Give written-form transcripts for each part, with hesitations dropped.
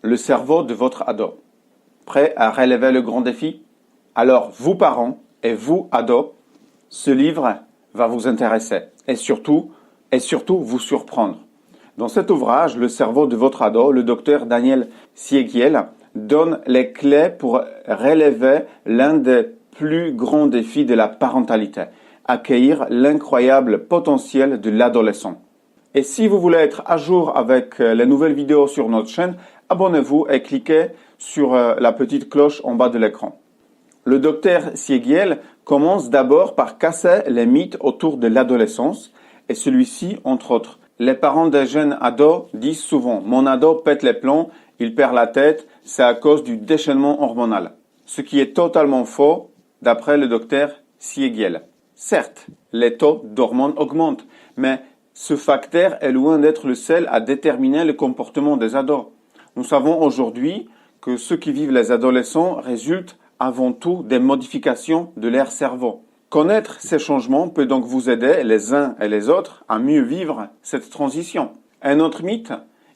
le cerveau de votre ado. Prêt à relever le grand défi? Alors, vous parents et vous ados, ce livre va vous intéresser et surtout vous surprendre. Dans cet ouvrage, Le cerveau de votre ado, le docteur Daniel Siegel donne les clés pour relever l'un des plus grands défis de la parentalité, accueillir l'incroyable potentiel de l'adolescent. Et si vous voulez être à jour avec les nouvelles vidéos sur notre chaîne, abonnez-vous et cliquez sur la petite cloche en bas de l'écran. Le docteur Siegel commence d'abord par casser les mythes autour de l'adolescence et celui-ci, entre autres. Les parents des jeunes ados disent souvent « Mon ado pète les plombs, il perd la tête, c'est à cause du déchaînement hormonal ». Ce qui est totalement faux d'après le docteur Siegel. Certes, les taux d'hormones augmentent, mais ce facteur est loin d'être le seul à déterminer le comportement des ados. Nous savons aujourd'hui que ce qui vivent les adolescents résulte avant tout des modifications de leur cerveau. Connaître ces changements peut donc vous aider les uns et les autres à mieux vivre cette transition. Un autre mythe,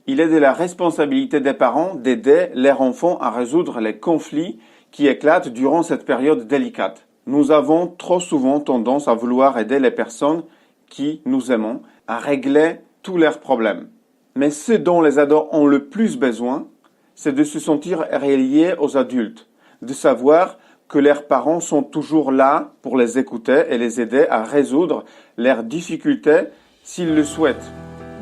il est de la responsabilité des parents d'aider leurs enfants à résoudre les conflits qui éclatent durant cette période délicate. Nous avons trop souvent tendance à vouloir aider les personnes qui nous aimons à régler tous leurs problèmes. Mais ce dont les ados ont le plus besoin, c'est de se sentir reliés aux adultes, de savoir que leurs parents sont toujours là pour les écouter et les aider à résoudre leurs difficultés s'ils le souhaitent.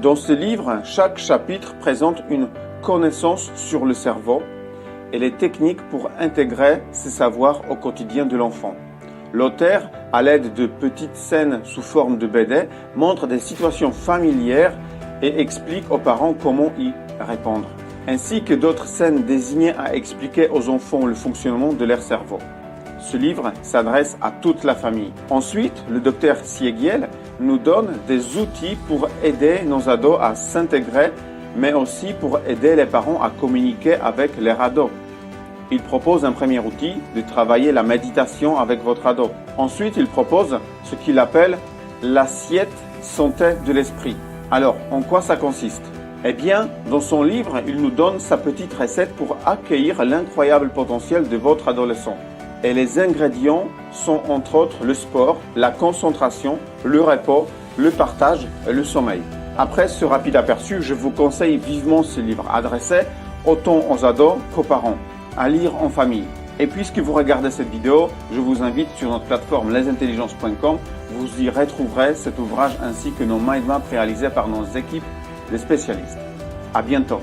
Dans ce livre, chaque chapitre présente une connaissance sur le cerveau et les techniques pour intégrer ces savoirs au quotidien de l'enfant. L'auteur, à l'aide de petites scènes sous forme de BD, montre des situations familières et explique aux parents comment y répondre, ainsi que d'autres scènes destinées à expliquer aux enfants le fonctionnement de leur cerveau. Ce livre s'adresse à toute la famille. Ensuite, le docteur Siegel nous donne des outils pour aider nos ados à s'intégrer, mais aussi pour aider les parents à communiquer avec leurs ados. Il propose un premier outil de travailler la méditation avec votre ado. Ensuite, il propose ce qu'il appelle l'assiette santé de l'esprit. Alors, en quoi ça consiste? Eh bien, dans son livre, il nous donne sa petite recette pour accueillir l'incroyable potentiel de votre adolescent. Et les ingrédients sont entre autres le sport, la concentration, le repos, le partage et le sommeil. Après ce rapide aperçu, je vous conseille vivement ce livre adressé autant aux ados qu'aux parents, à lire en famille. Et puisque vous regardez cette vidéo, je vous invite sur notre plateforme lesintelligences.com. Vous y retrouverez cet ouvrage ainsi que nos mind maps réalisés par nos équipes de spécialistes. À bientôt.